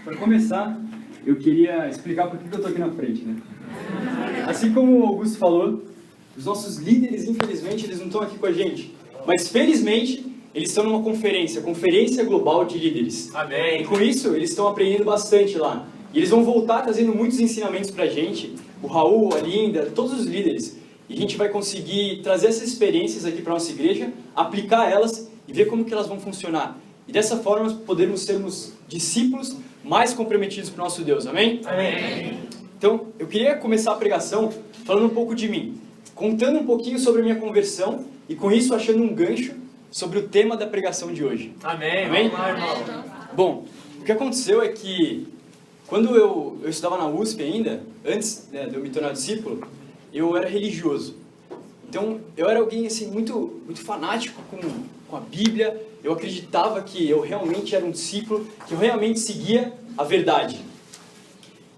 Para começar, eu queria explicar por que eu estou aqui na frente, né? Assim como o Augusto falou, os nossos líderes, infelizmente, eles não estão aqui com a gente. Mas, felizmente, eles estão numa conferência, Conferência Global de Líderes. Amém. E com isso, eles estão aprendendo bastante lá. E eles vão voltar trazendo muitos ensinamentos pra gente. O Raul, a Linda, todos os líderes. E a gente vai conseguir trazer essas experiências aqui para nossa igreja, aplicar elas e ver como que elas vão funcionar. E dessa forma, podermos sermos discípulos mais comprometidos com o nosso Deus. Amém? Amém. Então, eu queria começar a pregação falando um pouco de mim. Contando um pouquinho sobre a minha conversão e com isso achando um gancho sobre o tema da pregação de hoje. Amém. Amém? Vamos lá, irmão. Bom, o que aconteceu é que quando eu estudava na USP ainda, antes de eu me tornar discípulo, eu era religioso. Então, eu era alguém assim, muito fanático com a Bíblia. Eu acreditava que eu realmente era um discípulo, que eu realmente seguia a verdade.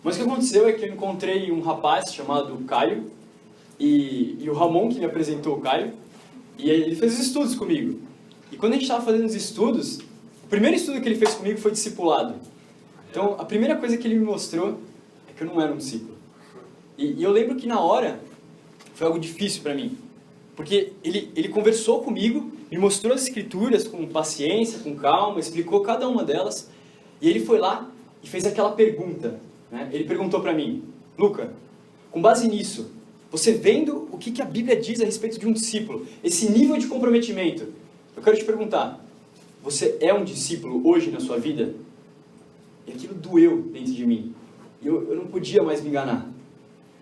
Mas o que aconteceu é que eu encontrei um rapaz chamado Caio, e o Ramon que me apresentou o Caio, e ele fez os estudos comigo. E quando a gente estava fazendo os estudos, o primeiro estudo que ele fez comigo foi discipulado. Então, a primeira coisa que ele me mostrou é que eu não era um discípulo. E eu lembro que na hora foi algo difícil para mim. Porque ele conversou comigo, me mostrou as escrituras com paciência, com calma, explicou cada uma delas. E ele foi lá e fez aquela pergunta. Né? Ele perguntou para mim: Luca, com base nisso, você vendo o que a Bíblia diz a respeito de um discípulo, esse nível de comprometimento, eu quero te perguntar, você é um discípulo hoje na sua vida? E aquilo doeu dentro de mim. E eu não podia mais me enganar.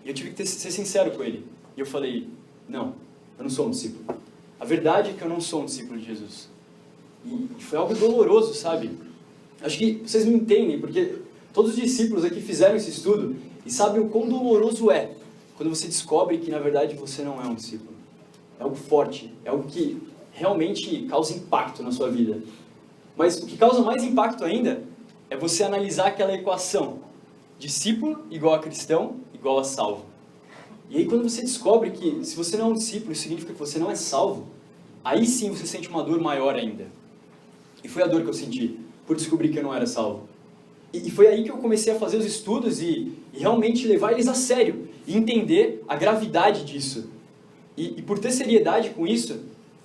E eu tive que ser sincero com ele. E eu falei: não, eu não sou um discípulo. A verdade é que eu não sou um discípulo de Jesus. E foi algo doloroso, sabe? Acho que vocês me entendem, porque todos os discípulos aqui fizeram esse estudo e sabem o quão doloroso é quando você descobre que na verdade você não é um discípulo. É algo forte, é algo que realmente causa impacto na sua vida. Mas o que causa mais impacto ainda é você analisar aquela equação: discípulo igual a cristão igual a salvo. E aí quando você descobre que se você não é um discípulo, isso significa que você não é salvo, aí sim você sente uma dor maior ainda. E foi a dor que eu senti por descobrir que eu não era salvo. E foi aí que eu comecei a fazer os estudos e realmente levar eles a sério e entender a gravidade disso. E por ter seriedade com isso,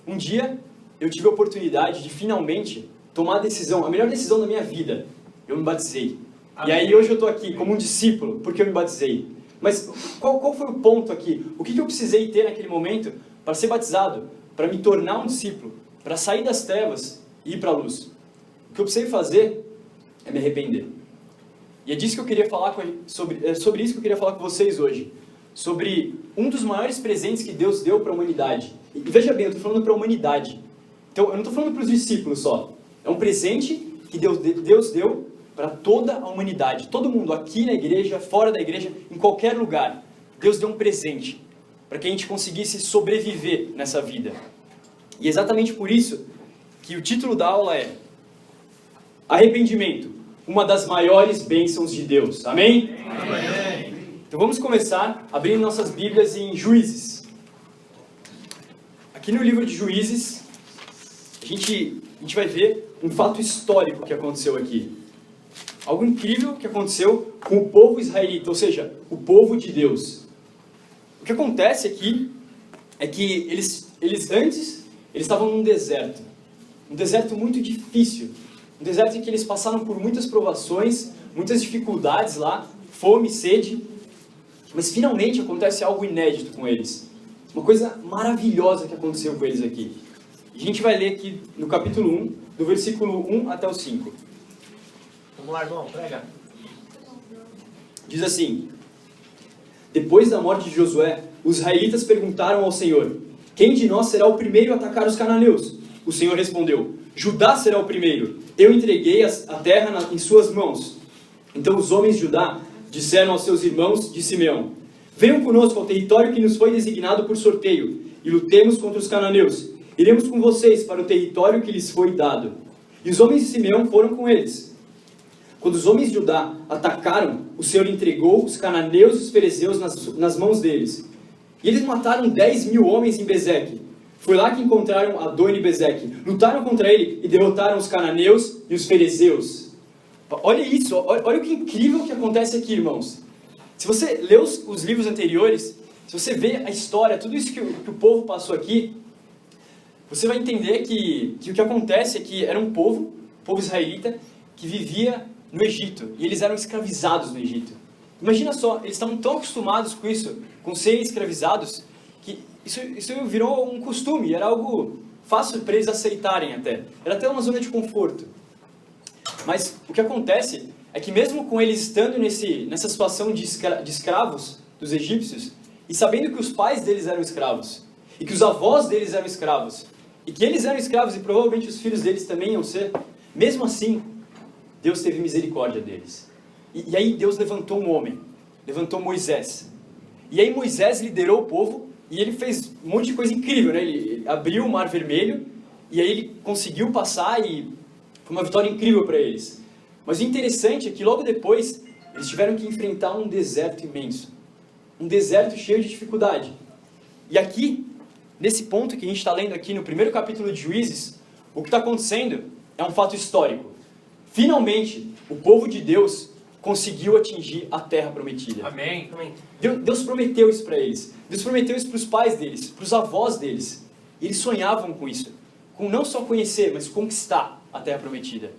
um dia eu tive a oportunidade de finalmente tomar a decisão, a melhor decisão da minha vida. Eu me batizei. Amém. E aí hoje eu estou aqui como um discípulo porque eu me batizei. Mas qual foi o ponto aqui? O que eu precisei ter naquele momento para ser batizado, para me tornar um discípulo, para sair das trevas e ir para a luz? O que eu precisei fazer é me arrepender. E é disso que eu queria falar sobre isso que eu queria falar com vocês hoje. Sobre um dos maiores presentes que Deus deu para a humanidade. E veja bem, eu estou falando para a humanidade. Então, eu não estou falando para os discípulos só. É um presente que Deus deu para toda a humanidade. Todo mundo, aqui na igreja, fora da igreja, em qualquer lugar. Deus deu um presente para que a gente conseguisse sobreviver nessa vida. E é exatamente por isso que o título da aula é Arrependimento, uma das maiores bênçãos de Deus. Amém? Amém. Então vamos começar abrindo nossas Bíblias em Juízes. Aqui no livro de Juízes, a gente vai ver um fato histórico que aconteceu aqui. Algo incrível que aconteceu com o povo israelita, ou seja, o povo de Deus. O que acontece aqui é que eles antes estavam num deserto. Um deserto muito difícil. Um deserto em que eles passaram por muitas provações, muitas dificuldades lá, fome, sede. Mas finalmente acontece algo inédito com eles. Uma coisa maravilhosa que aconteceu com eles aqui. E a gente vai ler aqui no capítulo 1, do versículo 1 até o 5. Vamos lá, irmão, prega. Diz assim: Depois da morte de Josué, os israelitas perguntaram ao Senhor: Quem de nós será o primeiro a atacar os cananeus? O Senhor respondeu: Judá será o primeiro. Eu entreguei a terra em suas mãos. Então os homens de Judá disseram aos seus irmãos de Simeão: Venham conosco ao território que nos foi designado por sorteio e lutemos contra os cananeus. Iremos com vocês para o território que lhes foi dado. E os homens de Simeão foram com eles. Quando os homens de Judá atacaram, o Senhor entregou os cananeus e os fariseus nas mãos deles. E eles mataram 10.000 homens em Bezeque. Foi lá que encontraram Adoni e Bezeque. Lutaram contra ele e derrotaram os cananeus e os fariseus. Olha isso, olha o que incrível que acontece aqui, irmãos. Se você lê os livros anteriores, se você vê a história, tudo isso que o povo passou aqui, você vai entender que o que acontece é que era um povo israelita, que vivia no Egito, e eles eram escravizados no Egito. Imagina só, eles estavam tão acostumados com isso, com serem escravizados, que isso virou um costume, era algo fácil para eles aceitarem até. Era até uma zona de conforto. Mas o que acontece é que mesmo com eles estando nessa situação de escravos dos egípcios, e sabendo que os pais deles eram escravos, e que os avós deles eram escravos, e que eles eram escravos e provavelmente os filhos deles também iam ser, mesmo assim, Deus teve misericórdia deles. E aí Deus levantou um homem, levantou Moisés. E aí Moisés liderou o povo e ele fez um monte de coisa incrível, né? Ele abriu o Mar Vermelho e aí ele conseguiu passar e foi uma vitória incrível para eles. Mas o interessante é que logo depois eles tiveram que enfrentar um deserto imenso. Um deserto cheio de dificuldade. E aqui, nesse ponto que a gente está lendo aqui no primeiro capítulo de Juízes, o que está acontecendo é um fato histórico. Finalmente, o povo de Deus conseguiu atingir a terra prometida. Amém. Deus prometeu isso para eles. Deus prometeu isso para os pais deles, para os avós deles. E eles sonhavam com isso. Com não só conhecer, mas conquistar a terra prometida.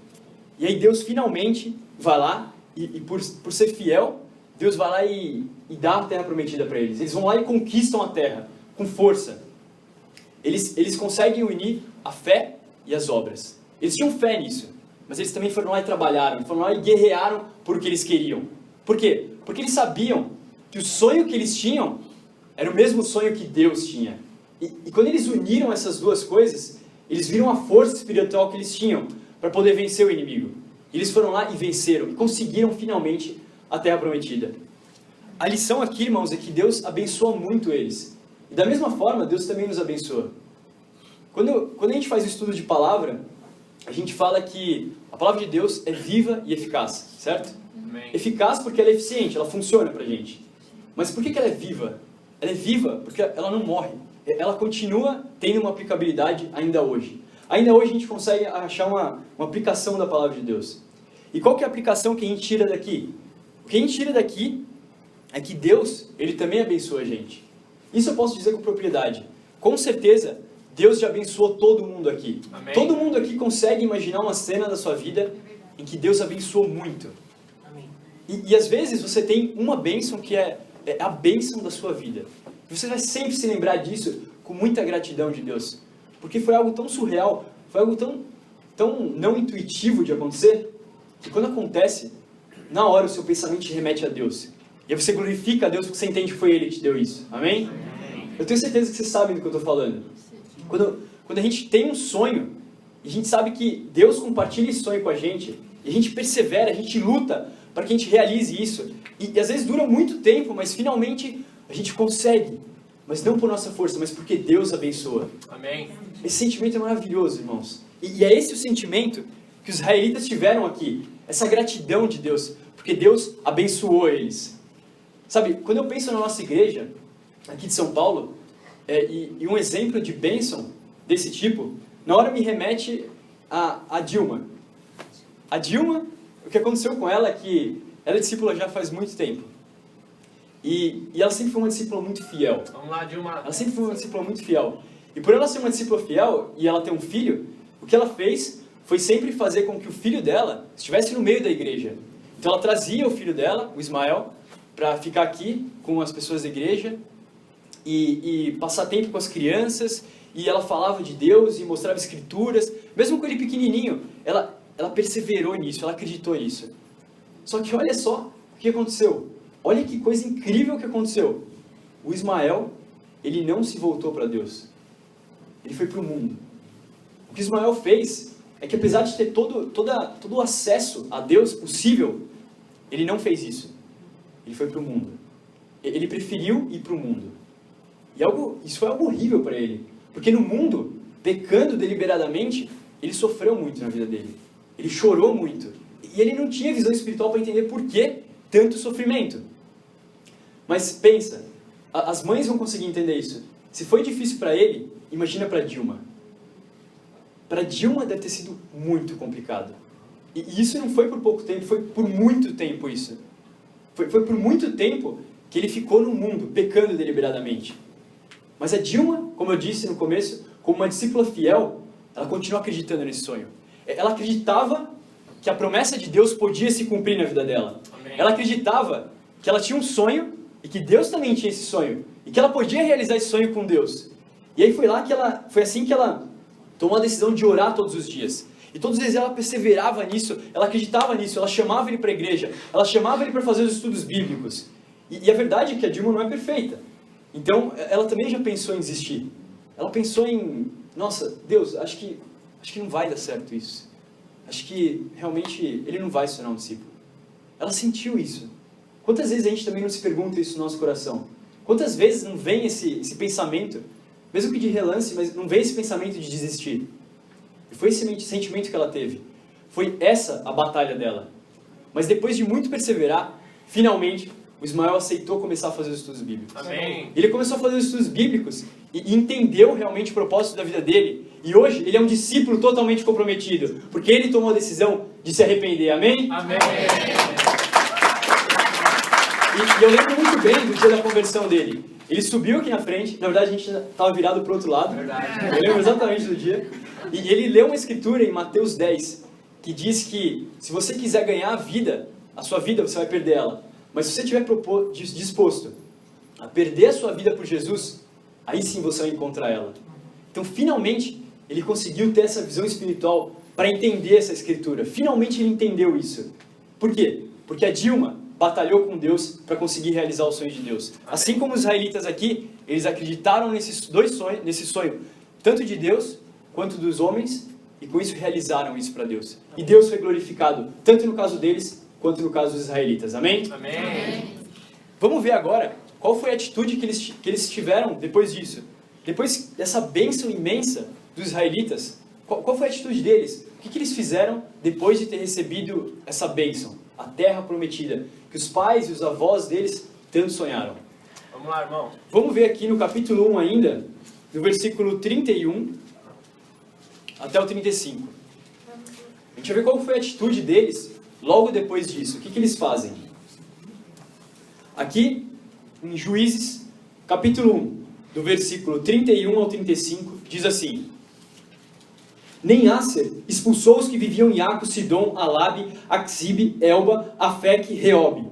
E aí Deus finalmente vai lá e por ser fiel, Deus vai lá e dá a terra prometida para eles. Eles vão lá e conquistam a terra com força. Eles conseguem unir a fé e as obras. Eles tinham fé nisso. Mas eles também foram lá e trabalharam, foram lá e guerrearam por o que eles queriam. Por quê? Porque eles sabiam que o sonho que eles tinham era o mesmo sonho que Deus tinha. E quando eles uniram essas duas coisas, eles viram a força espiritual que eles tinham para poder vencer o inimigo. E eles foram lá e venceram, e conseguiram finalmente a terra prometida. A lição aqui, irmãos, é que Deus abençoa muito eles. E da mesma forma, Deus também nos abençoa. Quando a gente faz o estudo de palavra, a gente fala que a palavra de Deus é viva e eficaz, certo? Amém. Eficaz porque ela é eficiente, ela funciona pra gente. Mas por que ela é viva? Ela é viva porque ela não morre. Ela continua tendo uma aplicabilidade ainda hoje. Ainda hoje a gente consegue achar uma aplicação da palavra de Deus. E qual que é a aplicação que a gente tira daqui? O que a gente tira daqui é que Deus, Ele também abençoa a gente. Isso eu posso dizer com propriedade. Com certeza, Deus já abençoou todo mundo aqui. Amém. Todo mundo aqui consegue imaginar uma cena da sua vida em que Deus abençoou muito. Amém. E às vezes você tem uma bênção que é a bênção da sua vida. Você vai sempre se lembrar disso com muita gratidão de Deus. Porque foi algo tão surreal, foi algo tão não intuitivo de acontecer, que quando acontece, na hora o seu pensamento te remete a Deus. E aí você glorifica a Deus porque você entende que foi Ele que te deu isso. Amém? Eu tenho certeza que vocês sabem do que eu estou falando. Quando a gente tem um sonho, e a gente sabe que Deus compartilha esse sonho com a gente, e a gente persevera, a gente luta para que a gente realize isso, e às vezes dura muito tempo, mas finalmente a gente consegue, mas não por nossa força, mas porque Deus abençoa. Amém. Esse sentimento é maravilhoso, irmãos. E é esse o sentimento que os israelitas tiveram aqui, essa gratidão de Deus, porque Deus abençoou eles. Sabe, quando eu penso na nossa igreja, aqui de São Paulo, e um exemplo de bênção desse tipo, na hora me remete a Dilma. A Dilma, o que aconteceu com ela é que ela é discípula já faz muito tempo. E ela sempre foi uma discípula muito fiel. Vamos lá, Dilma. Ela sempre foi uma discípula muito fiel. E por ela ser uma discípula fiel e ela ter um filho, o que ela fez foi sempre fazer com que o filho dela estivesse no meio da igreja. Então ela trazia o filho dela, o Ismael, para ficar aqui com as pessoas da igreja e passar tempo com as crianças, e ela falava de Deus e mostrava escrituras. Mesmo com ele pequenininho, ela perseverou nisso, ela acreditou nisso. Só que olha só o que aconteceu. Olha que coisa incrível que aconteceu. O Ismael, ele não se voltou para Deus. Ele foi para o mundo. O que Ismael fez é que, apesar de ter todo o acesso a Deus possível, ele não fez isso. Ele foi para o mundo. Ele preferiu ir para o mundo. E isso foi algo horrível para ele. Porque no mundo, pecando deliberadamente, ele sofreu muito na vida dele. Ele chorou muito. E ele não tinha visão espiritual para entender por que tanto sofrimento. Mas pensa, as mães vão conseguir entender isso. Se foi difícil para ele, imagina para Dilma. Para Dilma deve ter sido muito complicado. E isso não foi por pouco tempo, foi por muito tempo isso. Foi por muito tempo que ele ficou no mundo, pecando deliberadamente. Mas a Dilma, como eu disse no começo, como uma discípula fiel, ela continua acreditando nesse sonho. Ela acreditava que a promessa de Deus podia se cumprir na vida dela. Amém. Ela acreditava que ela tinha um sonho e que Deus também tinha esse sonho. E que ela podia realizar esse sonho com Deus. E aí foi assim que ela tomou a decisão de orar todos os dias. E todos os dias ela perseverava nisso, ela acreditava nisso, ela chamava ele para a igreja, ela chamava ele para fazer os estudos bíblicos. E a verdade é que a Dilma não é perfeita. Então, ela também já pensou em desistir. Ela pensou em, nossa, Deus, acho que não vai dar certo isso. Acho que realmente ele não vai se tornar um discípulo. Ela sentiu isso. Quantas vezes a gente também não se pergunta isso no nosso coração? Quantas vezes não vem esse pensamento, mesmo que de relance, mas não vem esse pensamento de desistir? E foi esse sentimento que ela teve. Foi essa a batalha dela. Mas depois de muito perseverar, finalmente, o Ismael aceitou começar a fazer os estudos bíblicos. Amém. Ele começou a fazer os estudos bíblicos e entendeu realmente o propósito da vida dele. E hoje ele é um discípulo totalmente comprometido, porque ele tomou a decisão de se arrepender. Amém? Amém. E eu lembro muito bem do dia da conversão dele. Ele subiu aqui na frente, na verdade a gente estava virado para o outro lado. Verdade. Eu lembro exatamente do dia. E ele leu uma escritura em Mateus 10, que diz que se você quiser ganhar a sua vida você vai perder ela. Mas se você estiver disposto a perder a sua vida por Jesus, aí sim você vai encontrar ela. Então, finalmente, ele conseguiu ter essa visão espiritual para entender essa escritura. Finalmente ele entendeu isso. Por quê? Porque a Dilma batalhou com Deus para conseguir realizar o sonho de Deus. Assim como os israelitas aqui, eles acreditaram nesse sonho, tanto de Deus quanto dos homens, e com isso realizaram isso para Deus. E Deus foi glorificado, tanto no caso deles, quanto no caso dos israelitas. Amém? Amém. Vamos ver agora qual foi a atitude que eles tiveram depois disso. Depois dessa bênção imensa dos israelitas, qual foi a atitude deles? O que eles fizeram depois de ter recebido essa bênção? A terra prometida, que os pais e os avós deles tanto sonharam. Vamos lá, irmão. Vamos ver aqui no capítulo 1 ainda, do versículo 31 até o 35. A gente vai ver qual foi a atitude deles logo depois disso. O que eles fazem? Aqui, em Juízes, capítulo 1, do versículo 31 ao 35, diz assim: Nem Aser expulsou os que viviam em Aco, Sidom, Alabe, Axibe, Elba, Afec e Reobe.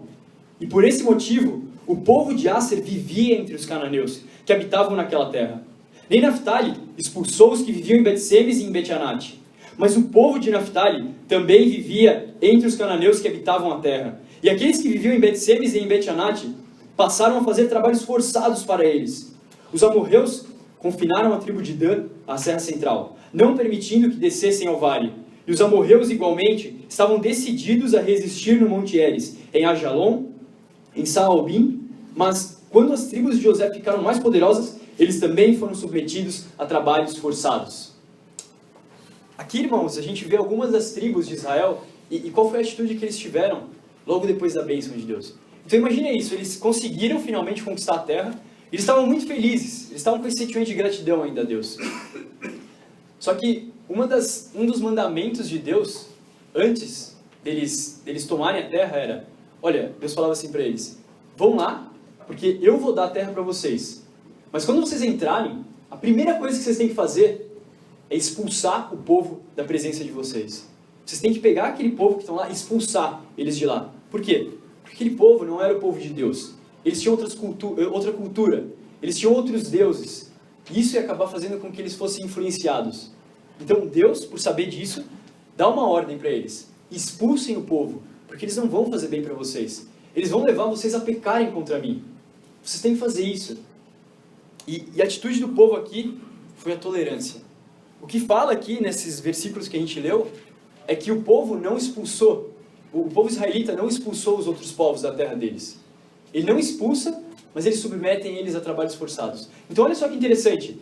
E por esse motivo, o povo de Aser vivia entre os cananeus, que habitavam naquela terra. Nem Naftali expulsou os que viviam em Bet-Semes e em Bet-Anate. Mas o povo de Naftali também vivia entre os cananeus que habitavam a terra. E aqueles que viviam em Bet-Semes e em Bet-Anate passaram a fazer trabalhos forçados para eles. Os amorreus confinaram a tribo de Dan à Serra Central, não permitindo que descessem ao vale. E os amorreus, igualmente, estavam decididos a resistir no Monte Heres, em Ajalon, em Saalbim, mas quando as tribos de José ficaram mais poderosas, eles também foram submetidos a trabalhos forçados. Aqui, irmãos, a gente vê algumas das tribos de Israel e qual foi a atitude que eles tiveram logo depois da bênção de Deus. Então imagine isso, eles conseguiram finalmente conquistar a terra, eles estavam muito felizes, eles estavam com esse sentimento de gratidão ainda a Deus. Só que um dos mandamentos de Deus, antes deles tomarem a terra, era, olha, Deus falava assim para eles, vão lá, porque eu vou dar a terra para vocês. Mas quando vocês entrarem, a primeira coisa que vocês têm que fazer é expulsar o povo da presença de vocês. Vocês têm que pegar aquele povo que estão lá e expulsar eles de lá. Por quê? Porque aquele povo não era o povo de Deus. Eles tinham outra cultura. Eles tinham outros deuses. E isso ia acabar fazendo com que eles fossem influenciados. Então Deus, por saber disso, dá uma ordem para eles. Expulsem o povo, porque eles não vão fazer bem para vocês. Eles vão levar vocês a pecarem contra mim. Vocês têm que fazer isso. E a atitude do povo aqui foi a tolerância. O que fala aqui nesses versículos que a gente leu é que o povo não expulsou, o povo israelita não expulsou os outros povos da terra deles. Ele não expulsa, mas eles submetem eles a trabalhos forçados. Então olha só que interessante.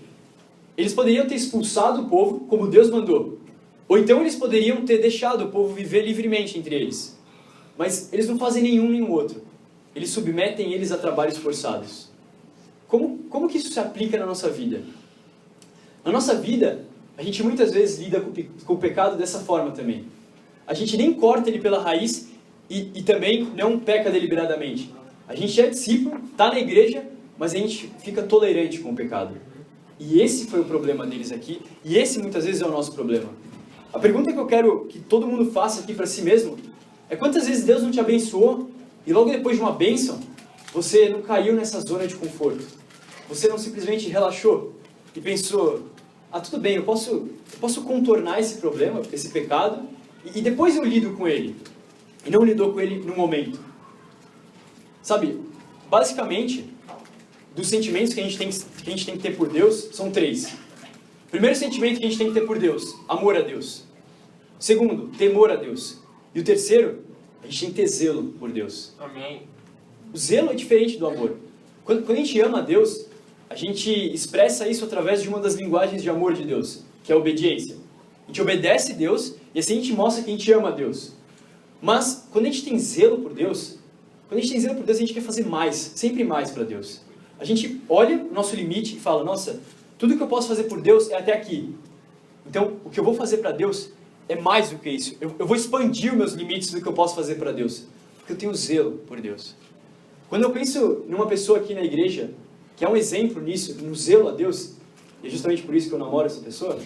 Eles poderiam ter expulsado o povo como Deus mandou. Ou então eles poderiam ter deixado o povo viver livremente entre eles. Mas eles não fazem nenhum nem o outro. Eles submetem eles a trabalhos forçados. Como que isso se aplica na nossa vida? Na nossa vida, a gente muitas vezes lida com o pecado dessa forma também. a gente nem corta ele pela raiz e também não peca deliberadamente. A gente é discípulo, está na igreja, mas a gente fica tolerante com o pecado. E esse foi o problema deles aqui, e esse muitas vezes é o nosso problema. A pergunta que eu quero que todo mundo faça aqui para si mesmo é: quantas vezes Deus não te abençoou e logo depois de uma bênção, você não caiu nessa zona de conforto? Você não simplesmente relaxou e pensou: ah, tudo bem, eu posso contornar esse problema, esse pecado, e depois eu lido com ele. E não lidou com ele no momento. Sabe, basicamente, dos sentimentos que a gente tem que ter por Deus, são 3. O primeiro sentimento que a gente tem que ter por Deus: amor a Deus. O segundo, temor a Deus. E o terceiro, a gente tem que ter zelo por Deus. Amém. O zelo é diferente do amor. Quando a gente ama a Deus, a gente expressa isso através de uma das linguagens de amor de Deus, que é a obediência. A gente obedece a Deus e assim a gente mostra que a gente ama a Deus. Mas quando a gente tem zelo por Deus, a gente quer fazer mais, sempre mais para Deus. A gente olha o nosso limite e fala: nossa, tudo que eu posso fazer por Deus é até aqui. Então, o que eu vou fazer para Deus é mais do que isso. Eu vou expandir os meus limites do que eu posso fazer para Deus, porque eu tenho zelo por Deus. Quando eu penso numa pessoa aqui na igreja, que é um exemplo nisso, no zelo a Deus, e é justamente por isso que eu namoro essa pessoa,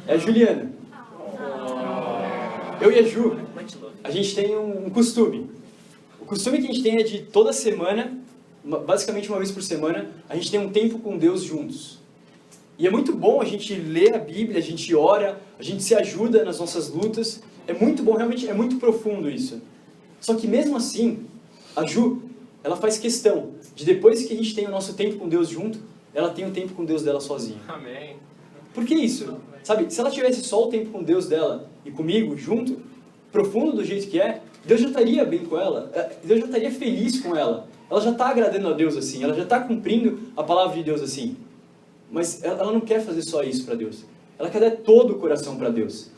é a Juliana. Eu e a Ju, a gente tem um costume. O costume que a gente tem é de toda semana, basicamente uma vez por semana, a gente tem um tempo com Deus juntos. E é muito bom a gente ler a Bíblia, a gente ora, a gente se ajuda nas nossas lutas. É muito bom, realmente é muito profundo isso. Só que mesmo assim, a Ju, ela faz questão de, depois que a gente tem o nosso tempo com Deus junto, ela tem o tempo com Deus dela sozinha. Amém. Por que isso? Sabe, se ela tivesse só o tempo com Deus dela e comigo junto, profundo do jeito que é, Deus já estaria bem com ela, Deus já estaria feliz com ela. Ela já está agradando a Deus assim, ela já está cumprindo a palavra de Deus assim. Mas ela não quer fazer só isso para Deus. Ela quer dar todo o coração para Deus.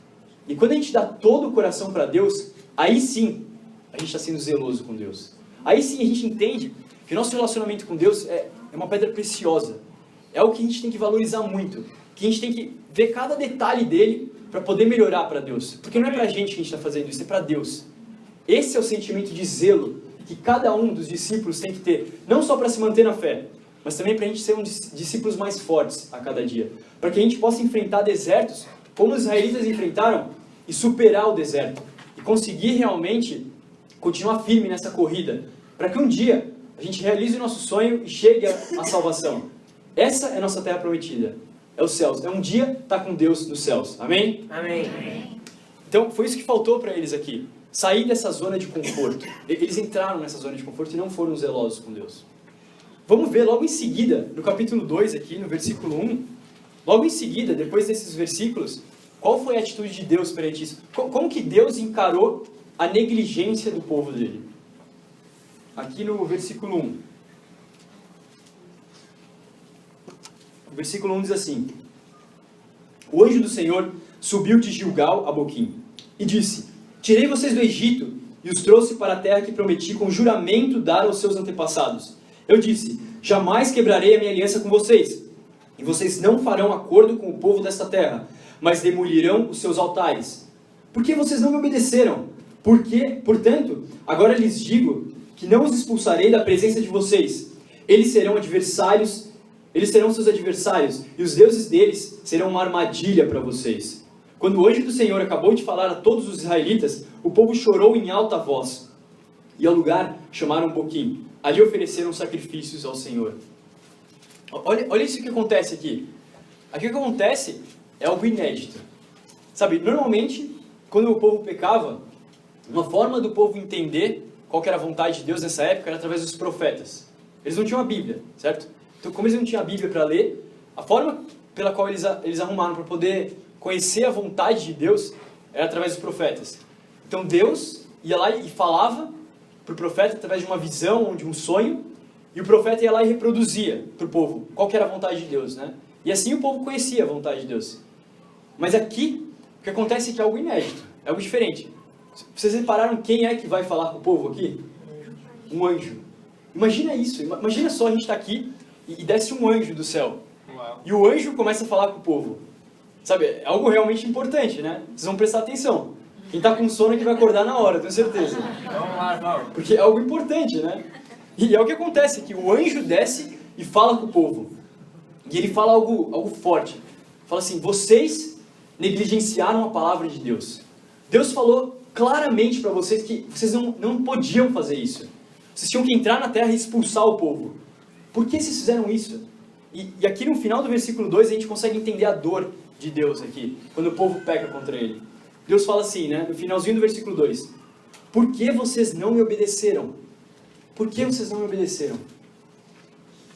E quando a gente dá todo o coração para Deus, aí sim a gente está sendo zeloso com Deus. Aí sim a gente entende que o nosso relacionamento com Deus é uma pedra preciosa. É algo que a gente tem que valorizar muito. Que a gente tem que ver cada detalhe dele para poder melhorar para Deus. Porque não é para a gente que a gente está fazendo isso, é para Deus. Esse é o sentimento de zelo que cada um dos discípulos tem que ter. Não só para se manter na fé, mas também para a gente ser discípulos mais fortes a cada dia. Para que a gente possa enfrentar desertos como os israelitas enfrentaram e superar o deserto. E conseguir realmente continuar firme nessa corrida. Para que um dia a gente realize o nosso sonho e chegue à salvação. Essa é a nossa terra prometida. É os céus. É um dia estar com Deus nos céus. Amém? Amém. Então foi isso que faltou para eles aqui. Sair dessa zona de conforto. Eles entraram nessa zona de conforto e não foram zelosos com Deus. Vamos ver logo em seguida, no capítulo 2 aqui, no versículo 1, logo em seguida, depois desses versículos, qual foi a atitude de Deus perante isso? Como que Deus encarou a negligência do povo dele? Aqui no versículo 1. O versículo 1 diz assim: o anjo do Senhor subiu de Gilgal a Boquim e disse: tirei vocês do Egito e os trouxe para a terra que prometi com juramento dar aos seus antepassados. Eu disse: jamais quebrarei a minha aliança com vocês, e vocês não farão acordo com o povo desta terra, mas demolirão os seus altares. Por que vocês não me obedeceram? Portanto, agora lhes digo que não os expulsarei da presença de vocês. Eles serão seus adversários, e os deuses deles serão uma armadilha para vocês. Quando o anjo do Senhor acabou de falar a todos os israelitas, o povo chorou em alta voz. E ao lugar chamaram Boquim. Ali ofereceram sacrifícios ao Senhor. Olha isso que acontece aqui. Aqui o que acontece é algo inédito. Sabe, normalmente, quando o povo pecava, uma forma do povo entender qual que era a vontade de Deus nessa época era através dos profetas. Eles não tinham a Bíblia, certo? Então, como eles não tinham a Bíblia para ler, a forma pela qual eles arrumaram para poder conhecer a vontade de Deus era através dos profetas. Então Deus ia lá e falava para o profeta através de uma visão ou de um sonho, e o profeta ia lá e reproduzia para o povo qual que era a vontade de Deus, né? E assim o povo conhecia a vontade de Deus. Mas aqui, o que acontece é que é algo inédito, é algo diferente. Vocês repararam quem é que vai falar com o povo aqui? Um anjo. Imagina isso, imagina só a gente estar aqui e desce um anjo do céu. Uau. E o anjo começa a falar com o povo. Sabe, é algo realmente importante, né? Vocês vão prestar atenção. Quem está com sono é que vai acordar na hora, tenho certeza. Vamos lá, irmão. Porque é algo importante, né? E é o que acontece, que o anjo desce e fala com o povo. E ele fala algo forte. Fala assim, vocês negligenciaram a palavra de Deus. Deus falou claramente para vocês que vocês não podiam fazer isso. Vocês tinham que entrar na terra e expulsar o povo. Por que vocês fizeram isso? E aqui no final do versículo 2 a gente consegue entender a dor de Deus aqui, quando o povo peca contra ele. Deus fala assim, né, no finalzinho do versículo 2. Por que vocês não me obedeceram? Por que vocês não me obedeceram?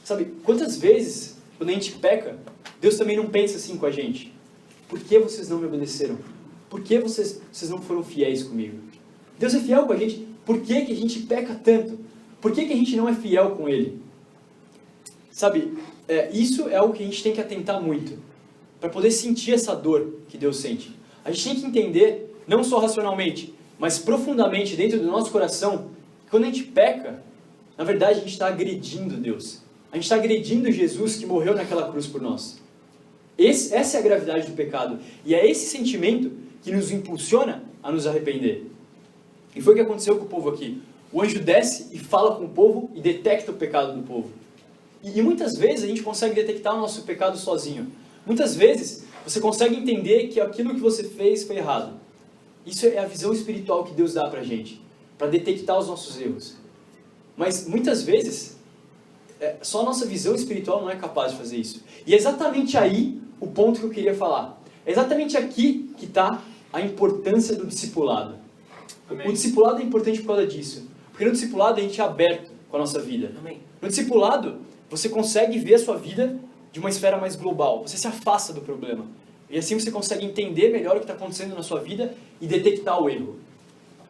Sabe, quantas vezes, quando a gente peca, Deus também não pensa assim com a gente. Por que vocês não me obedeceram? Por que vocês não foram fiéis comigo? Deus é fiel com a gente. Por que a gente peca tanto? Por que a gente não é fiel com Ele? Sabe, isso é algo que a gente tem que atentar muito, para poder sentir essa dor que Deus sente. A gente tem que entender, não só racionalmente, mas profundamente dentro do nosso coração, que quando a gente peca, na verdade a gente está agredindo Deus. A gente está agredindo Jesus que morreu naquela cruz por nós. Essa é a gravidade do pecado. E é esse sentimento que nos impulsiona a nos arrepender. E foi o que aconteceu com o povo aqui. O anjo desce e fala com o povo e detecta o pecado do povo. E muitas vezes a gente consegue detectar o nosso pecado sozinho. Muitas vezes você consegue entender que aquilo que você fez foi errado. Isso é a visão espiritual que Deus dá pra gente, para detectar os nossos erros. Mas muitas vezes, só a nossa visão espiritual não é capaz de fazer isso. E é exatamente aí o ponto que eu queria falar. É exatamente aqui que está a importância do discipulado. Amém. O discipulado é importante por causa disso. Porque no discipulado a gente é aberto com a nossa vida. Amém. No discipulado, você consegue ver a sua vida de uma esfera mais global. Você se afasta do problema. E assim você consegue entender melhor o que está acontecendo na sua vida e detectar o erro.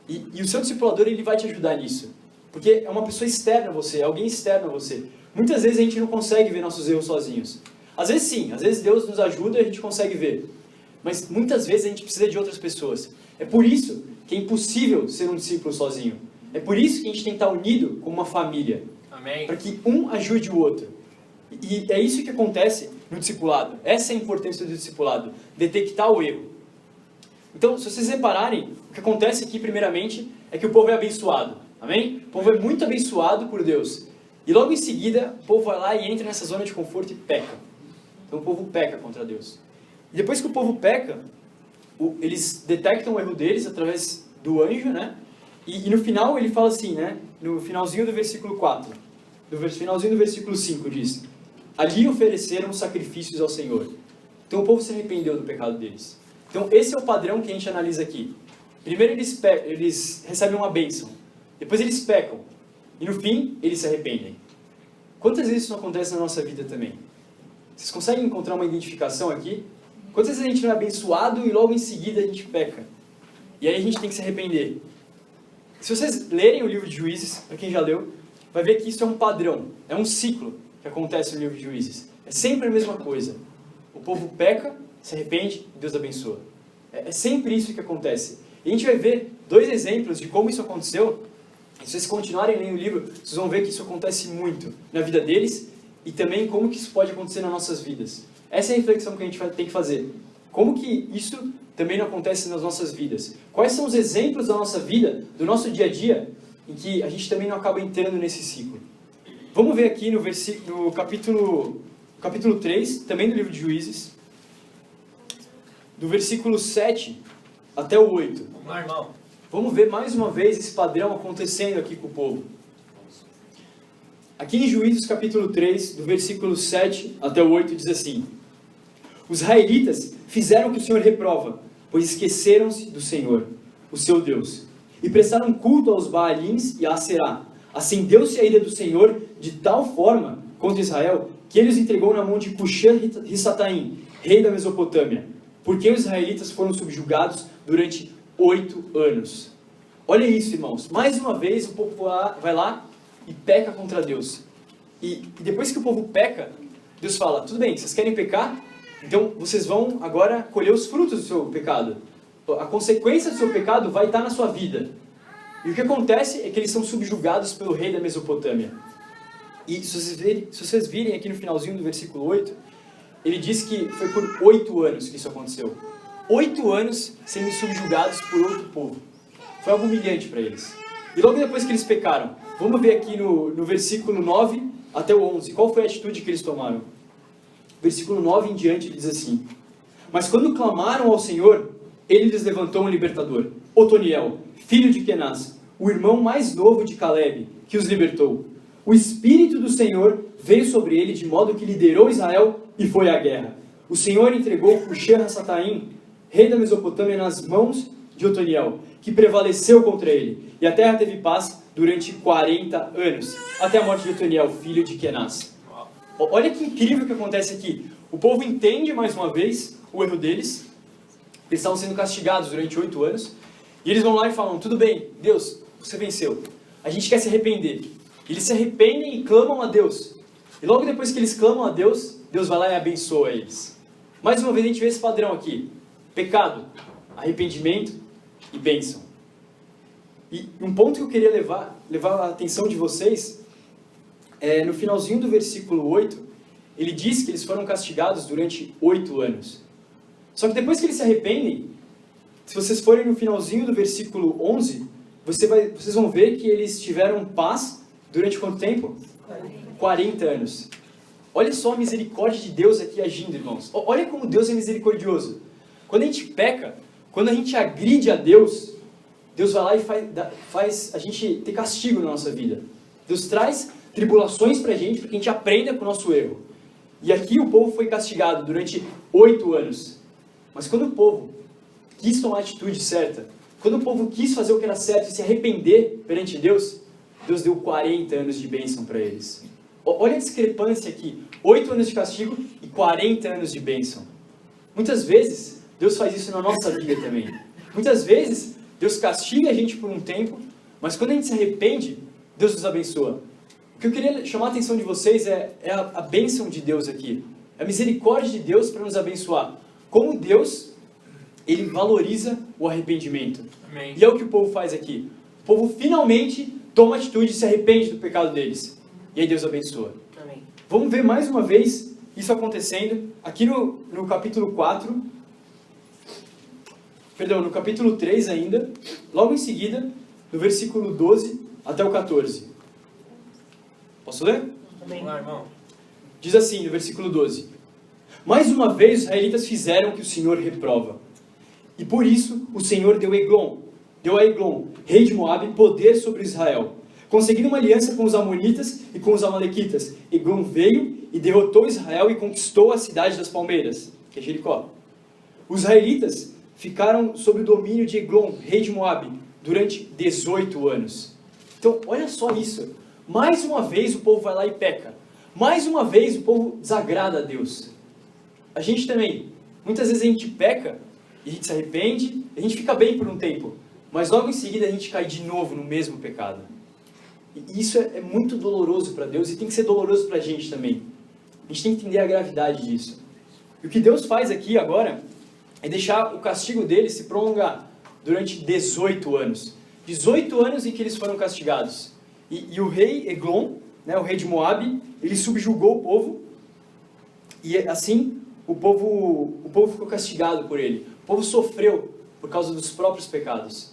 E o seu discipulador, ele vai te ajudar nisso. Porque é uma pessoa externa a você, é alguém externo a você. Muitas vezes a gente não consegue ver nossos erros sozinhos. Às vezes sim, às vezes Deus nos ajuda e a gente consegue ver. Mas muitas vezes a gente precisa de outras pessoas. É por isso que é impossível ser um discípulo sozinho. É por isso que a gente tem que estar unido como uma família. Amém. Para que um ajude o outro. E é isso que acontece no discipulado. Essa é a importância do discipulado. Detectar o erro. Então, se vocês repararem, o que acontece aqui primeiramente é que o povo é abençoado. Amém? O povo é muito abençoado por Deus. E logo em seguida, o povo vai lá e entra nessa zona de conforto e peca. Então o povo peca contra Deus. E depois que o povo peca, eles detectam o erro deles através do anjo, né? E no final ele fala assim, né? No finalzinho do versículo 4, finalzinho do versículo 5 diz: ali ofereceram sacrifícios ao Senhor. Então o povo se arrependeu do pecado deles. Então esse é o padrão que a gente analisa aqui. Primeiro eles recebem uma bênção. Depois eles pecam. E no fim, eles se arrependem. Quantas vezes isso não acontece na nossa vida também? Vocês conseguem encontrar uma identificação aqui? Quantas vezes a gente não é abençoado e logo em seguida a gente peca? E aí a gente tem que se arrepender. Se vocês lerem o livro de Juízes, para quem já leu, vai ver que isso é um padrão, é um ciclo que acontece no livro de Juízes. É sempre a mesma coisa. O povo peca, se arrepende e Deus abençoa. É sempre isso que acontece. E a gente vai ver 2 exemplos de como isso aconteceu. Se vocês continuarem lendo o livro, vocês vão ver que isso acontece muito na vida deles e também como que isso pode acontecer nas nossas vidas. Essa é a reflexão que a gente tem que fazer. Como que isso também não acontece nas nossas vidas? Quais são os exemplos da nossa vida, do nosso dia a dia, em que a gente também não acaba entrando nesse ciclo? Vamos ver aqui no capítulo 3, também do livro de Juízes, do versículo 7 até o 8. Vamos lá, irmão. Vamos ver mais uma vez esse padrão acontecendo aqui com o povo. Aqui em Juízes capítulo 3, do versículo 7 até o 8, diz assim: os israelitas fizeram o que o Senhor reprova, pois esqueceram-se do Senhor, o seu Deus, e prestaram culto aos Baalins e a Aserá. Acendeu-se a ira do Senhor de tal forma contra Israel, que ele os entregou na mão de Cuxã-Rissataim, rei da Mesopotâmia, porque os israelitas foram subjugados durante 8 anos. Olha isso, irmãos. Mais uma vez o povo vai lá e peca contra Deus. E depois que o povo peca, Deus fala: tudo bem, vocês querem pecar? Então vocês vão agora colher os frutos do seu pecado. A consequência do seu pecado vai estar na sua vida. E o que acontece é que eles são subjugados pelo rei da Mesopotâmia. E se vocês virem aqui no finalzinho do versículo 8, ele diz que foi por 8 anos que isso aconteceu. 8 anos sendo subjugados por outro povo. Foi algo humilhante para eles. E logo depois que eles pecaram, vamos ver aqui no versículo 9 até o 11, qual foi a atitude que eles tomaram? Versículo 9 em diante ele diz assim: Mas quando clamaram ao Senhor, ele lhes levantou um libertador, Otoniel, filho de Kenaz, o irmão mais novo de Caleb, que os libertou. O Espírito do Senhor veio sobre ele de modo que liderou Israel e foi à guerra. O Senhor entregou Cuxê-Rassataim, rei da Mesopotâmia, nas mãos de Otoniel, que prevaleceu contra ele, e a terra teve paz durante 40 anos, até a morte de Otoniel, filho de Kenaz. Olha que incrível que acontece aqui. O povo entende mais uma vez o erro deles. Eles estavam sendo castigados durante 8 anos. E eles vão lá e falam: tudo bem, Deus, você venceu. A gente quer se arrepender. Eles se arrependem e clamam a Deus. E logo depois que eles clamam a Deus, Deus vai lá e abençoa eles. Mais uma vez a gente vê esse padrão aqui. Pecado, arrependimento e bênção. E um ponto que eu queria levar a atenção de vocês é no finalzinho do versículo 8, ele diz que eles foram castigados durante 8 anos. Só que depois que eles se arrependem, se vocês forem no finalzinho do versículo 11, vocês vão ver que eles tiveram paz durante quanto tempo? 40 anos. Olha só a misericórdia de Deus aqui agindo, irmãos. Olha como Deus é misericordioso. Quando a gente peca, quando a gente agride a Deus, Deus vai lá e faz a gente ter castigo na nossa vida. Deus traz tribulações pra gente, para que a gente aprenda com o nosso erro. E aqui o povo foi castigado durante 8 anos. Mas quando o povo quis tomar a atitude certa, quando o povo quis fazer o que era certo e se arrepender perante Deus, Deus deu 40 anos de bênção para eles. Olha a discrepância aqui. 8 anos de castigo e 40 anos de bênção. Muitas vezes, Deus faz isso na nossa vida também. Muitas vezes, Deus castiga a gente por um tempo, mas quando a gente se arrepende, Deus nos abençoa. O que eu queria chamar a atenção de vocês é a bênção de Deus aqui. A misericórdia de Deus para nos abençoar. Como Deus, Ele valoriza o arrependimento. Amém. E é o que o povo faz aqui. O povo finalmente toma atitude e se arrepende do pecado deles. E aí Deus abençoa. Amém. Vamos ver mais uma vez isso acontecendo aqui no capítulo 4. Perdão, no capítulo 3 ainda. Logo em seguida, no versículo 12 até o 14. Posso ler? Amém. Vamos lá, irmão. Diz assim, no versículo 12. Mais uma vez os israelitas fizeram o que o Senhor reprova. E por isso o Senhor deu a Eglon, rei de Moabe, poder sobre Israel. Conseguindo uma aliança com os amonitas e com os amalequitas, Eglon veio e derrotou Israel e conquistou a cidade das palmeiras, que é Jericó. Os israelitas ficaram sob o domínio de Eglon, rei de Moabe, durante 18 anos. Então, olha só isso. Mais uma vez o povo vai lá e peca. Mais uma vez o povo desagrada a Deus. A gente também, muitas vezes a gente peca, e a gente se arrepende, a gente fica bem por um tempo, mas logo em seguida a gente cai de novo no mesmo pecado. E isso é muito doloroso para Deus e tem que ser doloroso para a gente também. A gente tem que entender a gravidade disso. E o que Deus faz aqui agora é deixar o castigo deles se prolongar durante 18 anos. 18 anos em que eles foram castigados. E o rei Eglon, né, o rei de Moabe, ele subjugou o povo e assim o povo ficou castigado por ele. O povo sofreu por causa dos próprios pecados.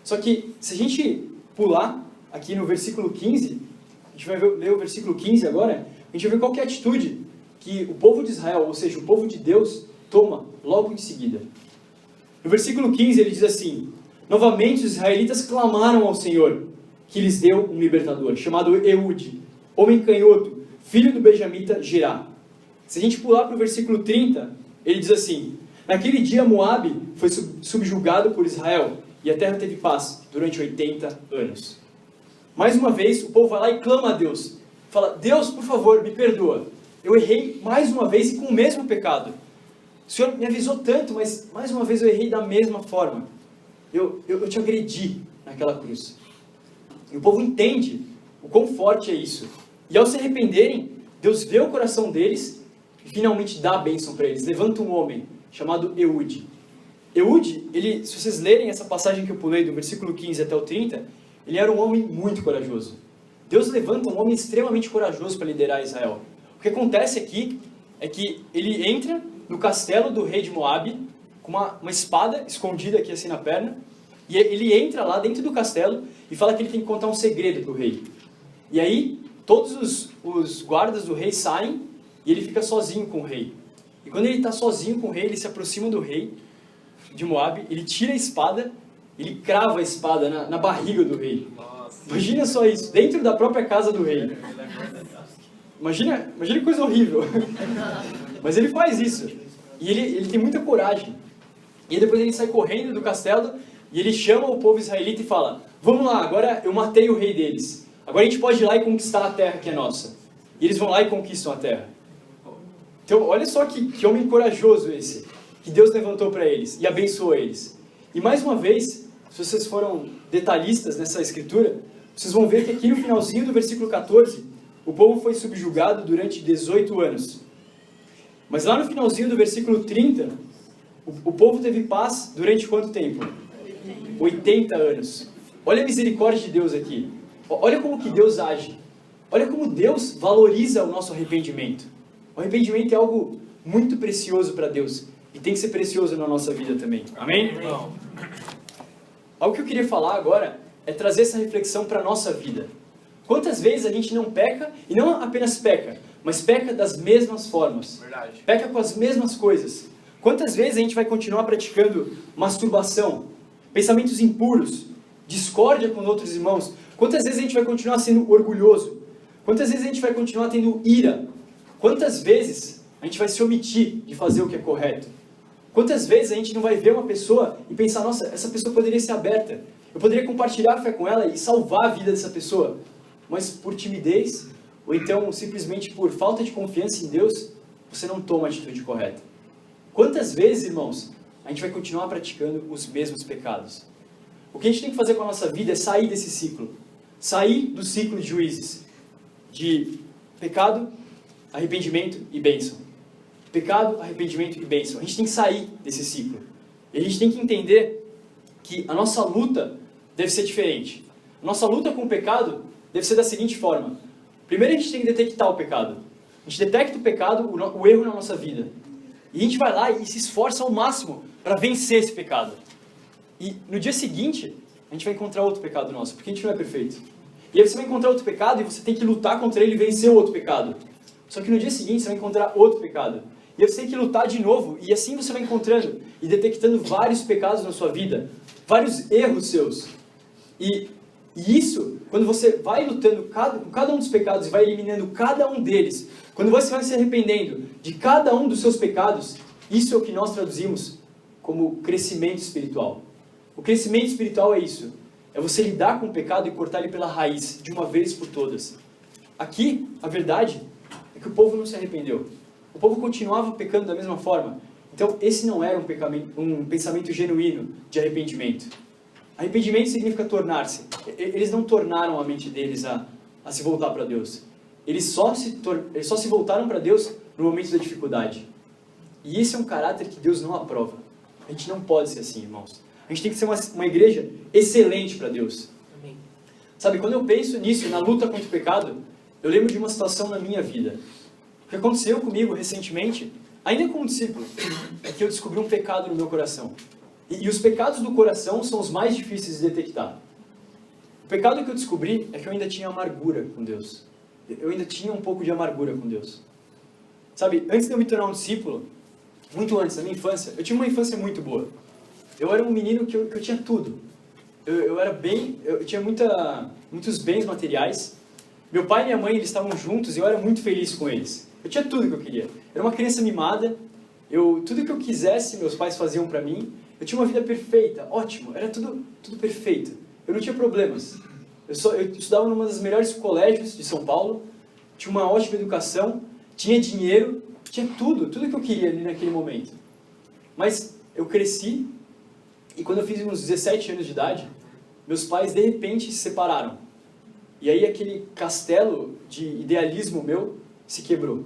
Só que se a gente pular aqui no versículo 15, a gente vai ler o versículo 15 agora, a gente vai ver qual que é a atitude que o povo de Israel, ou seja, o povo de Deus, toma logo em seguida. No versículo 15 ele diz assim: novamente os israelitas clamaram ao Senhor, que lhes deu um libertador, chamado Eude, homem canhoto, filho do benjamita Jirá. Se a gente pular para o versículo 30, ele diz assim: naquele dia Moabe foi subjugado por Israel, e a terra teve paz durante 80 anos. Mais uma vez, o povo vai lá e clama a Deus. Fala: Deus, por favor, me perdoa. Eu errei mais uma vez e com o mesmo pecado. O Senhor me avisou tanto, mas mais uma vez eu errei da mesma forma. Eu te agredi naquela cruz. E o povo entende o quão forte é isso. E ao se arrependerem, Deus vê o coração deles e finalmente dá a bênção para eles. Levanta um homem chamado Eude. Eude, se vocês lerem essa passagem que eu pulei do versículo 15 até o 30, ele era um homem muito corajoso. Deus levanta um homem extremamente corajoso para liderar Israel. O que acontece aqui é que ele entra no castelo do rei de Moabe, com uma espada escondida aqui assim na perna, e ele entra lá dentro do castelo e fala que ele tem que contar um segredo para o rei. E aí, todos os guardas do rei saem e ele fica sozinho com o rei. E quando ele está sozinho com o rei, ele se aproxima do rei de Moabe, ele tira a espada, ele crava a espada na barriga do rei. Imagina só isso, dentro da própria casa do rei. Imagina que coisa horrível. Mas ele faz isso. E ele tem muita coragem. E depois ele sai correndo do castelo e ele chama o povo israelita e fala: vamos lá, agora eu matei o rei deles. Agora a gente pode ir lá e conquistar a terra que é nossa. E eles vão lá e conquistam a terra. Então, olha só que homem corajoso esse, que Deus levantou para eles e abençoou eles. E mais uma vez, se vocês foram detalhistas nessa escritura, vocês vão ver que aqui no finalzinho do versículo 14, o povo foi subjugado durante 18 anos. Mas lá no finalzinho do versículo 30, o povo teve paz durante quanto tempo? 80 anos. Olha a misericórdia de Deus aqui. Olha como que Deus age. Olha como Deus valoriza o nosso arrependimento. O arrependimento é algo muito precioso para Deus. E tem que ser precioso na nossa vida também. Amém? Amém. Algo que eu queria falar agora é trazer essa reflexão para a nossa vida. Quantas vezes a gente não peca, e não apenas peca, mas peca das mesmas formas. Verdade. Peca com as mesmas coisas. Quantas vezes a gente vai continuar praticando masturbação, pensamentos impuros, discórdia com outros irmãos? Quantas vezes a gente vai continuar sendo orgulhoso? Quantas vezes a gente vai continuar tendo ira? Quantas vezes a gente vai se omitir de fazer o que é correto? Quantas vezes a gente não vai ver uma pessoa e pensar: nossa, essa pessoa poderia ser aberta, eu poderia compartilhar a fé com ela e salvar a vida dessa pessoa, mas por timidez, ou então simplesmente por falta de confiança em Deus, você não toma a atitude correta. Quantas vezes, irmãos, a gente vai continuar praticando os mesmos pecados? O que a gente tem que fazer com a nossa vida é sair desse ciclo. Sair do ciclo de Juízes, de pecado, arrependimento e bênção. Pecado, arrependimento e bênção. A gente tem que sair desse ciclo. E a gente tem que entender que a nossa luta deve ser diferente. A nossa luta com o pecado deve ser da seguinte forma. Primeiro a gente tem que detectar o pecado. A gente detecta o pecado, o erro na nossa vida. E a gente vai lá e se esforça ao máximo para vencer esse pecado. E no dia seguinte, a gente vai encontrar outro pecado nosso, porque a gente não é perfeito. E aí você vai encontrar outro pecado e você tem que lutar contra ele e vencer o outro pecado. Só que no dia seguinte você vai encontrar outro pecado. E aí você tem que lutar de novo, e assim você vai encontrando e detectando vários pecados na sua vida, vários erros seus. E isso, quando você vai lutando com cada um dos pecados e vai eliminando cada um deles, quando você vai se arrependendo de cada um dos seus pecados, isso é o que nós traduzimos como crescimento espiritual. O crescimento espiritual é isso. É você lidar com o pecado e cortar ele pela raiz, de uma vez por todas. Aqui, a verdade é que o povo não se arrependeu. O povo continuava pecando da mesma forma. Então, esse não era um pensamento genuíno de arrependimento. Arrependimento significa tornar-se. Eles não tornaram a mente deles a se voltar para Deus. Eles só se voltaram para Deus no momento da dificuldade. E esse é um caráter que Deus não aprova. A gente não pode ser assim, irmãos. A gente tem que ser uma igreja excelente para Deus. Amém. Sabe, quando eu penso nisso, na luta contra o pecado, eu lembro de uma situação na minha vida. O que aconteceu comigo recentemente, ainda como discípulo, é que eu descobri um pecado no meu coração. E os pecados do coração são os mais difíceis de detectar. O pecado que eu descobri é que eu ainda tinha amargura com Deus. Eu ainda tinha um pouco de amargura com Deus. Sabe, antes de eu me tornar um discípulo, muito antes da minha infância, eu tinha uma infância muito boa. Eu era um menino que eu tinha tudo. Eu tinha muitos bens materiais. Meu pai e minha mãe, eles estavam juntos e eu era muito feliz com eles. Eu tinha tudo que eu queria. Eu era uma criança mimada. Tudo que eu quisesse, meus pais faziam para mim. Eu tinha uma vida perfeita, ótimo. Era tudo perfeito. Eu não tinha problemas. Eu estudava numa das melhores colégios de São Paulo. Tinha uma ótima educação. Tinha dinheiro. Tinha tudo que eu queria ali naquele momento. Mas eu cresci. E quando eu fiz uns 17 anos de idade, meus pais de repente se separaram. E aí aquele castelo de idealismo meu se quebrou.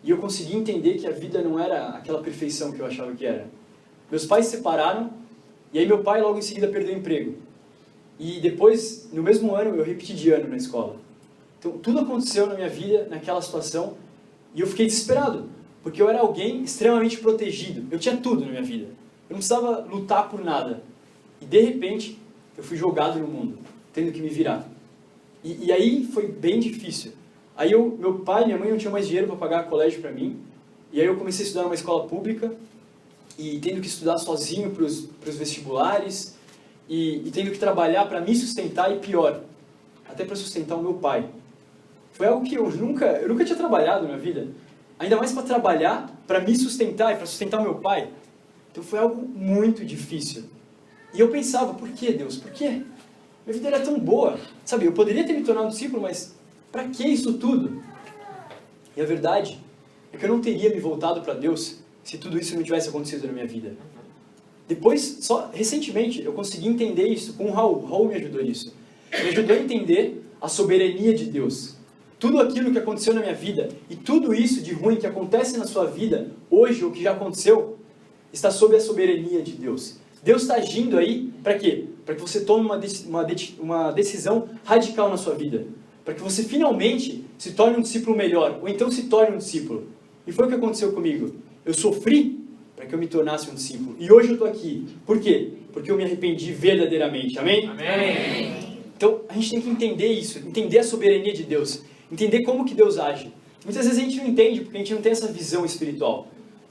E eu consegui entender que a vida não era aquela perfeição que eu achava que era. Meus pais se separaram, e aí meu pai logo em seguida perdeu o emprego. E depois, no mesmo ano, eu repeti de ano na escola. Então tudo aconteceu na minha vida, naquela situação, e eu fiquei desesperado. porque eu era alguém extremamente protegido. Eu tinha tudo na minha vida. Eu não precisava lutar por nada. E de repente, eu fui jogado no mundo, tendo que me virar. E aí foi bem difícil. Aí meu pai e minha mãe não tinham mais dinheiro para pagar colégio para mim. E aí eu comecei a estudar numa escola pública, e tendo que estudar sozinho para os vestibulares, e tendo que trabalhar para me sustentar, e pior, até para sustentar o meu pai. Foi algo que eu nunca tinha trabalhado na minha vida. Ainda mais para trabalhar, para me sustentar e para sustentar o meu pai. Então foi algo muito difícil. E eu pensava, por que, Deus? Por quê? Minha vida era tão boa. Sabe, eu poderia ter me tornado discípulo, mas para que isso tudo? E a verdade é que eu não teria me voltado para Deus se tudo isso não tivesse acontecido na minha vida. Depois, só recentemente, eu consegui entender isso com o Raul. O Raul me ajudou nisso. Me ajudou a entender a soberania de Deus. Tudo aquilo que aconteceu na minha vida e tudo isso de ruim que acontece na sua vida, hoje, ou que já aconteceu, está sob a soberania de Deus. Deus está agindo aí para quê? Para que você tome uma decisão radical na sua vida. Para que você finalmente se torne um discípulo melhor, ou então se torne um discípulo. E foi o que aconteceu comigo. Eu sofri para que eu me tornasse um discípulo. E hoje eu estou aqui. Por quê? Porque eu me arrependi verdadeiramente. Amém? Amém. Então, a gente tem que entender isso, entender a soberania de Deus, entender como que Deus age. Muitas vezes a gente não entende, porque a gente não tem essa visão espiritual.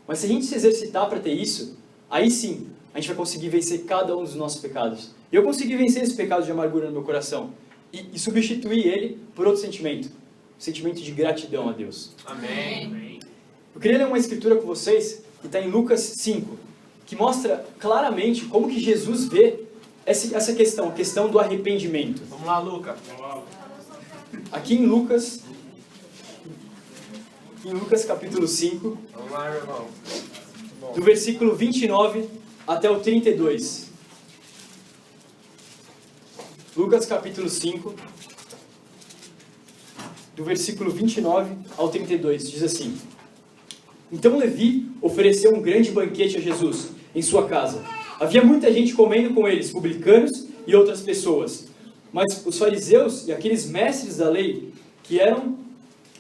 Mas se a gente se exercitar para ter isso, aí sim, a gente vai conseguir vencer cada um dos nossos pecados. E eu consegui vencer esse pecado de amargura no meu coração e substituir ele por outro sentimento, o sentimento de gratidão a Deus. Amém. Eu queria ler uma escritura com vocês, que está em Lucas 5, que mostra claramente como que Jesus vê essa questão, a questão do arrependimento. Vamos lá, Luca. Aqui em Lucas capítulo 5, Vamos lá, meu irmão. do versículo 29 até o 32. Lucas capítulo 5, do versículo 29 ao 32, diz assim: Então Levi ofereceu um grande banquete a Jesus em sua casa. Havia muita gente comendo com eles, publicanos e outras pessoas. Mas os fariseus e aqueles mestres da lei, que eram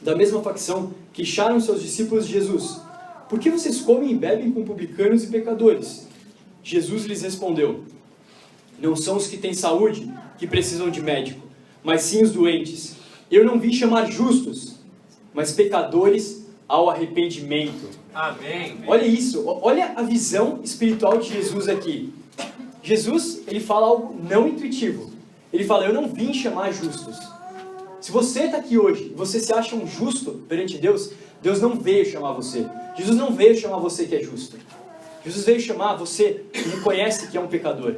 da mesma facção, queixaram seus discípulos de Jesus: Por que vocês comem e bebem com publicanos e pecadores? Jesus lhes respondeu: Não são os que têm saúde que precisam de médico, mas sim os doentes. Eu não vim chamar justos, mas pecadores ao arrependimento. Amém. Olha isso, olha a visão espiritual de Jesus aqui. Jesus, ele fala algo não intuitivo. Ele fala: eu não vim chamar justos. Se você está aqui hoje e você se acha um justo perante Deus, Deus não veio chamar você. Jesus não veio chamar você que é justo. Jesus veio chamar você que reconhece que é um pecador.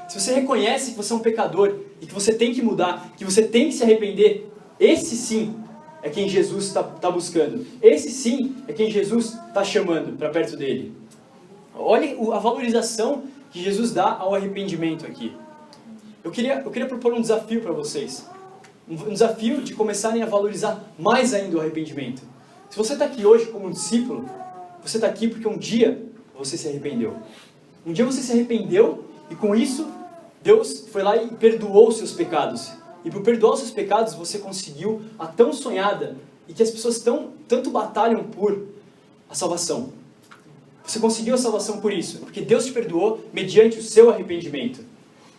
Se você reconhece que você é um pecador e que você tem que mudar, que você tem que se arrepender, esse sim é quem Jesus está buscando. Esse sim é quem Jesus está chamando para perto dele. Olhem a valorização que Jesus dá ao arrependimento aqui. Eu queria propor um desafio para vocês. Um desafio de começarem a valorizar mais ainda o arrependimento. Se você está aqui hoje como um discípulo, você está aqui porque um dia você se arrependeu. Um dia você se arrependeu e com isso Deus foi lá e perdoou os seus pecados. E por perdoar os seus pecados você conseguiu a tão sonhada e que as pessoas tanto batalham por a salvação. Você conseguiu a salvação por isso, porque Deus te perdoou mediante o seu arrependimento.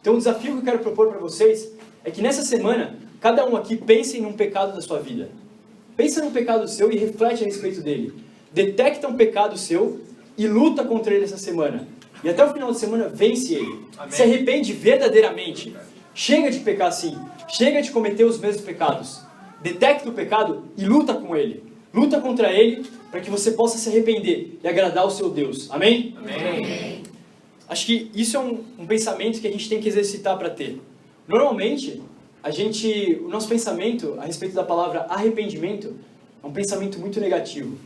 Então o desafio que eu quero propor para vocês é que nessa semana, cada um aqui pense em um pecado da sua vida. Pensa num pecado seu e reflete a respeito dele. Detecta um pecado seu e luta contra ele essa semana. E até o final de semana vence ele. Amém. Se arrepende verdadeiramente. Chega de pecar assim. Chega de cometer os mesmos pecados. Detecta o pecado e luta com ele. Luta contra ele para que você possa se arrepender e agradar o seu Deus. Amém? Amém. Acho que isso é um pensamento que a gente tem que exercitar para ter. Normalmente, o nosso pensamento a respeito da palavra arrependimento é um pensamento muito negativo.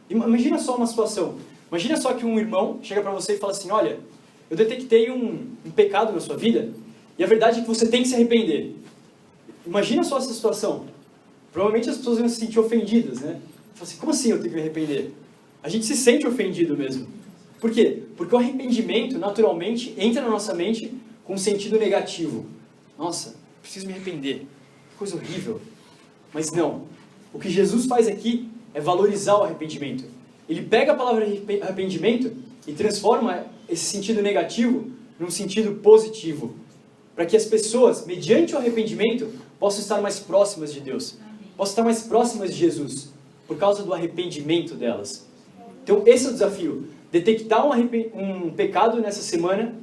Imagina só uma situação. Imagina só que um irmão chega para você e fala assim: olha, eu detectei um pecado na sua vida e a verdade é que você tem que se arrepender. Imagina só essa situação. Provavelmente as pessoas vão se sentir ofendidas, né? Fala assim: como assim eu tenho que me arrepender? A gente se sente ofendido mesmo. Por quê? Porque o arrependimento, naturalmente, entra na nossa mente com um sentido negativo. Nossa, preciso me arrepender. Que coisa horrível. Mas não. O que Jesus faz aqui é valorizar o arrependimento. ele pega a palavra arrependimento e transforma esse sentido negativo num sentido positivo, para que as pessoas, mediante o arrependimento, possam estar mais próximas de Deus, possam estar mais próximas de Jesus, por causa do arrependimento delas. Então esse é o desafio, detectar um pecado nessa semana,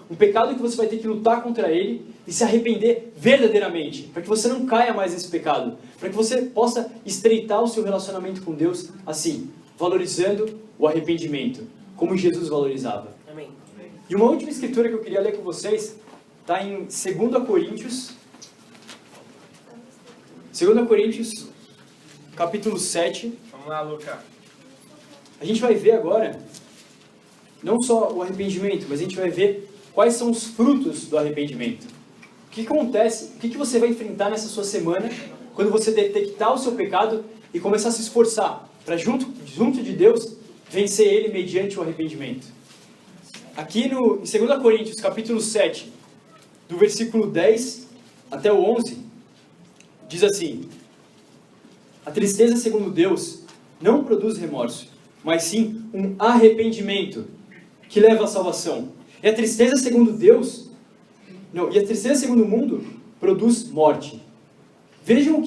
um pecado que você vai ter que lutar contra ele e se arrepender verdadeiramente, para que você não caia mais nesse pecado, para que você possa estreitar o seu relacionamento com Deus assim, valorizando o arrependimento, como Jesus valorizava. Amém. E uma última escritura que eu queria ler com vocês está em 2 Coríntios, capítulo 7. Vamos lá, Luca. A gente vai ver agora, não só o arrependimento, mas a gente vai ver quais são os frutos do arrependimento. O que acontece, o que você vai enfrentar nessa sua semana, quando você detectar o seu pecado e começar a se esforçar para junto de Deus, vencer ele mediante o arrependimento. Aqui em 2 Coríntios, capítulo 7, do versículo 10 até o 11, diz assim: a tristeza segundo Deus não produz remorso, mas sim um arrependimento que leva à salvação. E a tristeza segundo o mundo produz morte. Vejam o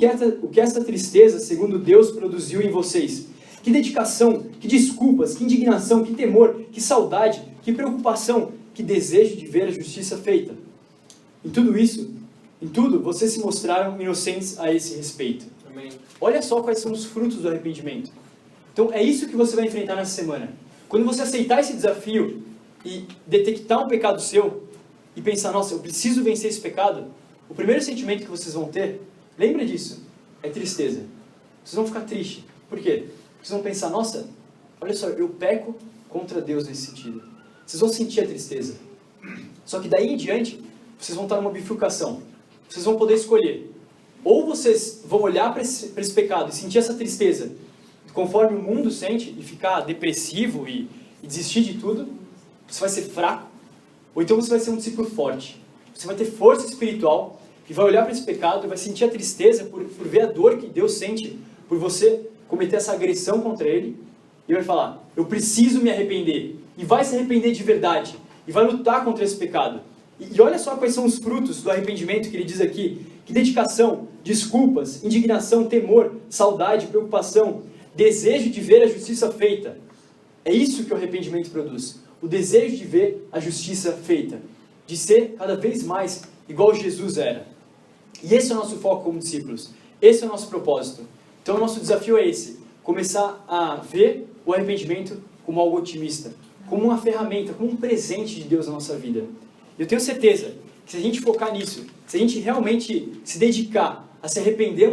que essa tristeza segundo Deus produziu em vocês. Que dedicação, que desculpas, que indignação, que temor, que saudade, que preocupação, que desejo de ver a justiça feita. Em tudo, vocês se mostraram inocentes a esse respeito. Amém. Olha só quais são os frutos do arrependimento. Então é isso que você vai enfrentar nessa semana. Quando você aceitar esse desafio e detectar um pecado seu e pensar, nossa, eu preciso vencer esse pecado, o primeiro sentimento que vocês vão ter, lembra disso, é tristeza. Vocês vão ficar tristes. Por quê? Vocês vão pensar, nossa, olha só, eu peco contra Deus nesse sentido. Vocês vão sentir a tristeza. Só que daí em diante, vocês vão estar numa bifurcação. Vocês vão poder escolher. Ou vocês vão olhar para esse pecado e sentir essa tristeza, conforme o mundo sente, e ficar depressivo e desistir de tudo. Você vai ser fraco. Ou então você vai ser um discípulo forte. Você vai ter força espiritual e vai olhar para esse pecado e vai sentir a tristeza por ver a dor que Deus sente por você cometer essa agressão contra Ele. E vai falar, eu preciso me arrepender. E vai se arrepender de verdade. E vai lutar contra esse pecado. E olha só quais são os frutos do arrependimento que ele diz aqui. Que dedicação, desculpas, indignação, temor, saudade, preocupação, desejo de ver a justiça feita. É isso que o arrependimento produz. O desejo de ver a justiça feita. De ser cada vez mais igual Jesus era. E esse é o nosso foco como discípulos. Esse é o nosso propósito. Então o nosso desafio é esse. Começar a ver o arrependimento como algo otimista. Como uma ferramenta, como um presente de Deus na nossa vida. Eu tenho certeza que se a gente focar nisso, se a gente realmente se dedicar a se arrepender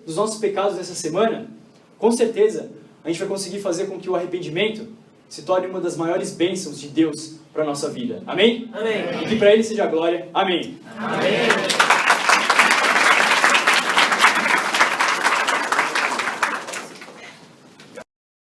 dos nossos pecados nessa semana, com certeza a gente vai conseguir fazer com que o arrependimento se torne uma das maiores bênçãos de Deus para a nossa vida. Amém? Amém. E que para Ele seja a glória. Amém. Amém.